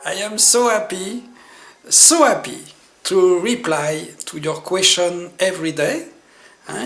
I am so happy to reply to your question every day.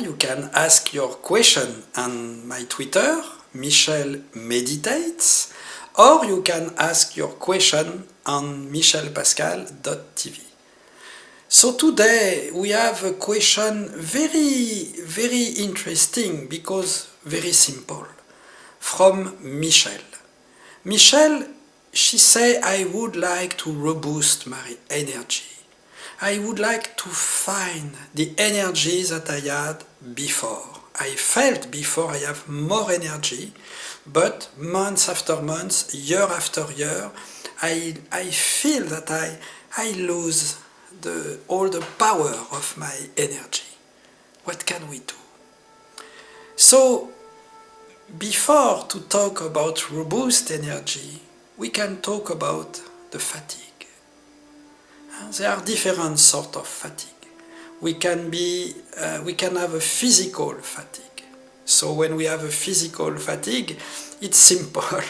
You can ask your question on my Twitter, Michel Meditates, or you can ask your question on michelpascal.tv. So today we have a question very interesting because very simple from Michel. Michel, she say, I would like to reboost my energy. I would like to find the energy that I had before. I felt before I have more energy, but months after months, year after year, I feel that I lose all the power of my energy. What can we do? So, before to talk about robust energy, we can talk about the fatigue. There are different sorts of fatigue. We can have a physical fatigue. So when we have a physical fatigue, it's simple.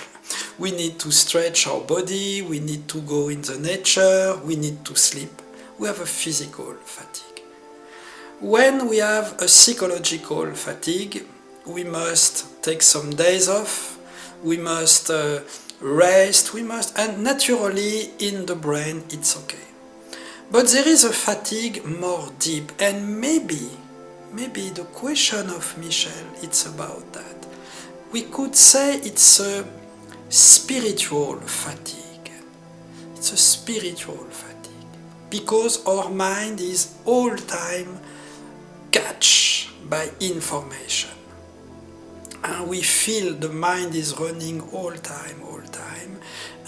We need to stretch our body, we need to go in the nature, we need to sleep. We have a physical fatigue. When we have a psychological fatigue, we must take some days off, we must rest, and naturally in the brain it's okay. But there is a fatigue more deep, and maybe the question of Michel, it's about that. We could say it's a spiritual fatigue. It's a spiritual fatigue. Because our mind is all time catched by information. And we feel the mind is running all time,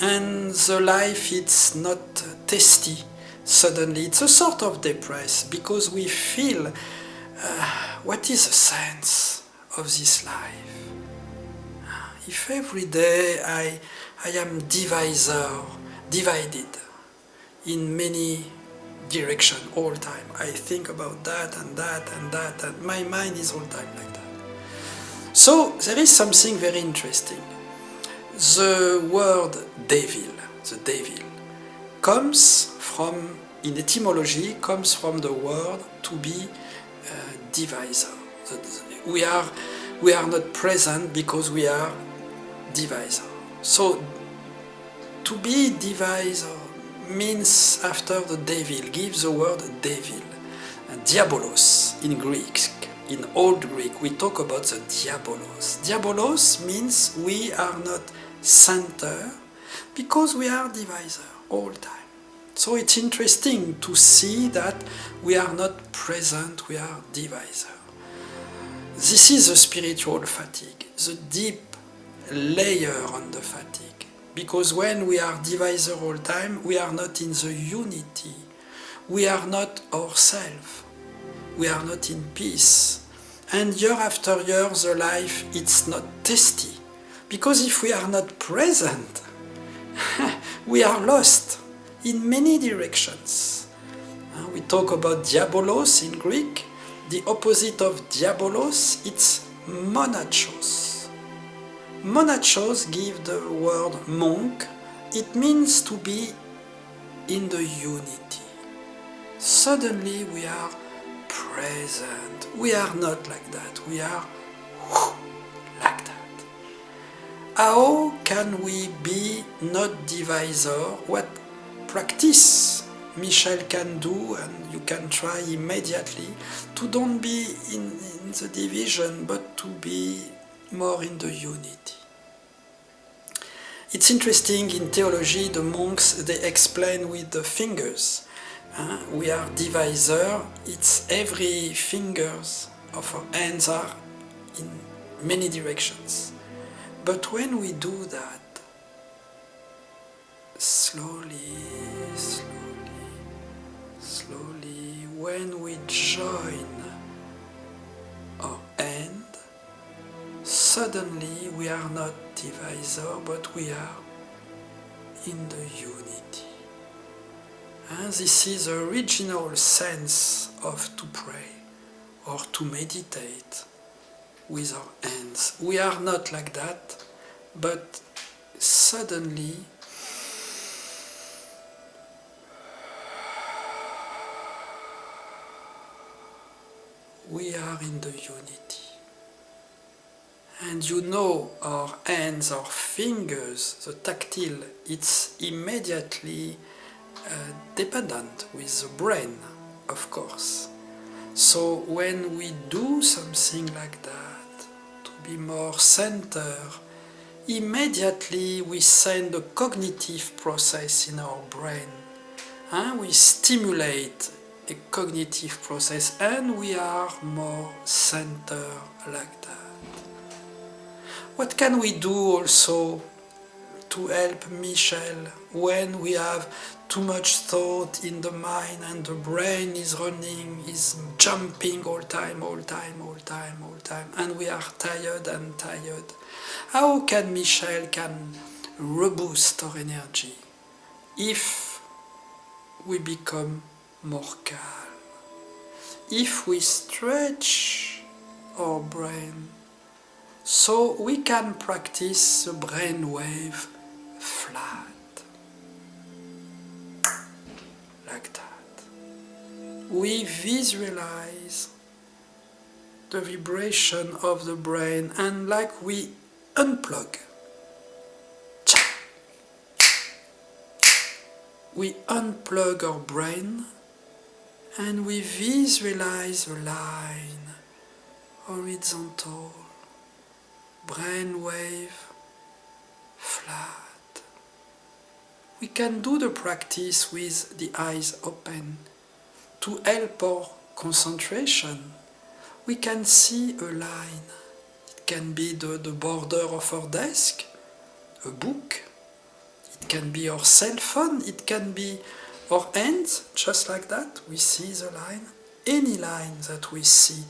and the life it's not tasty. Suddenly it's a sort of depressed because we feel what is the sense of this life? If every day I am divided in many directions all the time, I think about that and my mind is all the time like that. So there is something very interesting. The word devil, the devil, comes from, in etymology, comes from the word to be divisor. We are not present because we are divisor. So to be divisor means after the devil, gives the word devil, diabolos in Greek. In Old Greek, we talk about the diabolos. Diabolos means we are not center because we are divisor all the time. So it's interesting to see that we are not present, we are divisor. This is the spiritual fatigue, the deep layer on the fatigue. Because when we are divisor all the time, we are not in the unity. We are not ourselves. We are not in peace. And year after year, the life, it's not tasty. Because if we are not present, we are lost in many directions. We talk about diabolos in Greek. The opposite of diabolos, it's monachos. Monachos give the word monk. It means to be in the unity. Suddenly we are present. We are not like that. We are like that. How can we be not divisor? What practice Michel can do, and you can try immediately, to don't be in the division, but to be more in the unity. It's interesting, in theology, the monks, they explain with the fingers. We are divisor, it's every fingers of our hands are in many directions. But when we do that, slowly, when we join our hand, suddenly we are not divisor, but we are in the unity. And this is the original sense of to pray or to meditate with our hands. We are not like that, but suddenly we are in the unity. And you know our hands, our fingers, the tactile, it's immediately dependent with the brain, of course. So when we do something like that, to be more centered, immediately we send a cognitive process in our brain. We stimulate a cognitive process and we are more centered like that. What can we do also to help Michel when we have too much thought in the mind and the brain is running, is jumping all time, and we are tired and tired? How can Michel reboost our energy if we become more calm, if we stretch our brain, so we can practice the brain wave flat, like that. We visualize the vibration of the brain and like we unplug. We unplug our brain and we visualize a line, horizontal, brain wave, flat. We can do the practice with the eyes open to help our concentration. We can see a line. It can be the border of our desk, a book. It can be our cell phone. It can be our hands, just like that. We see the line. Any line that we see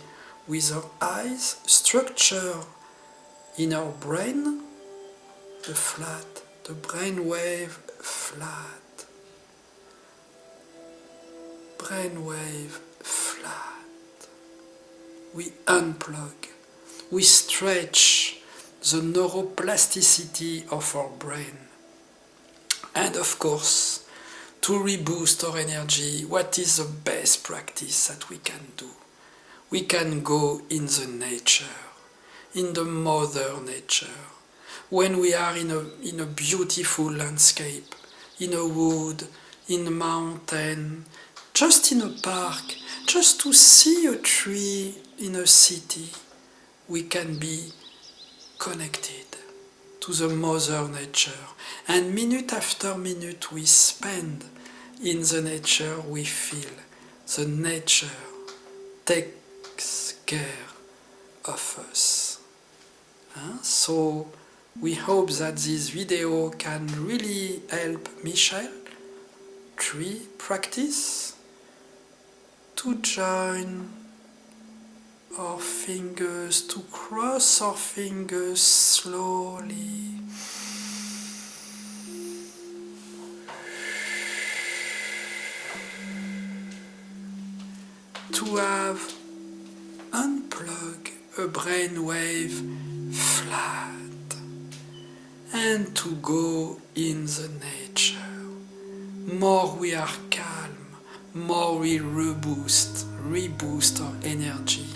with our eyes, structure in our brain, the flat, the brain wave flat, brain wave flat. We unplug, we stretch the neuroplasticity of our brain. And of course, to reboost our energy, what is the best practice that we can do? We can go in the nature, in the mother nature. When we are in a beautiful landscape, in a wood, in a mountain, just in a park, just to see a tree in a city, we can be connected to the mother nature. And minute after minute we spend in the nature, we feel the nature takes care of us. So we hope that this video can really help Michel tree practice to join our fingers, to cross our fingers slowly. To have unplug a brainwave flat and to go in the nature. More we are calm, more we reboost our energy.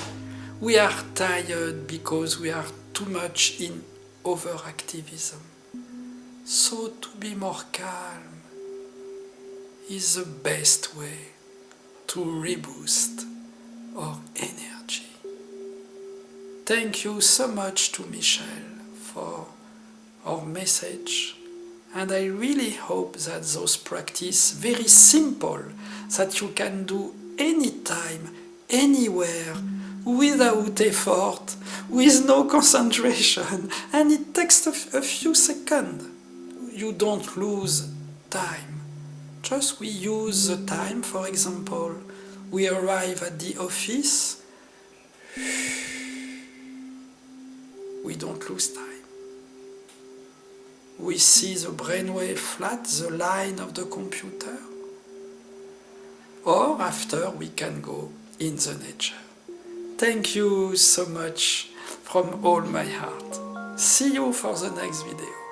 We are tired because we are too much in overactivism. So to be more calm is the best way to reboost our energy. Thank you so much to Michel for our message, and I really hope that those practice very simple, that you can do anytime, anywhere, without effort, with no concentration, and it takes a few seconds. You don't lose time. Just we use the time, for example, we arrive at the office, we don't lose time. We see the brainwave flat, the line of the computer, or after we can go in the nature. Thank you so much from all my heart. See you for the next video.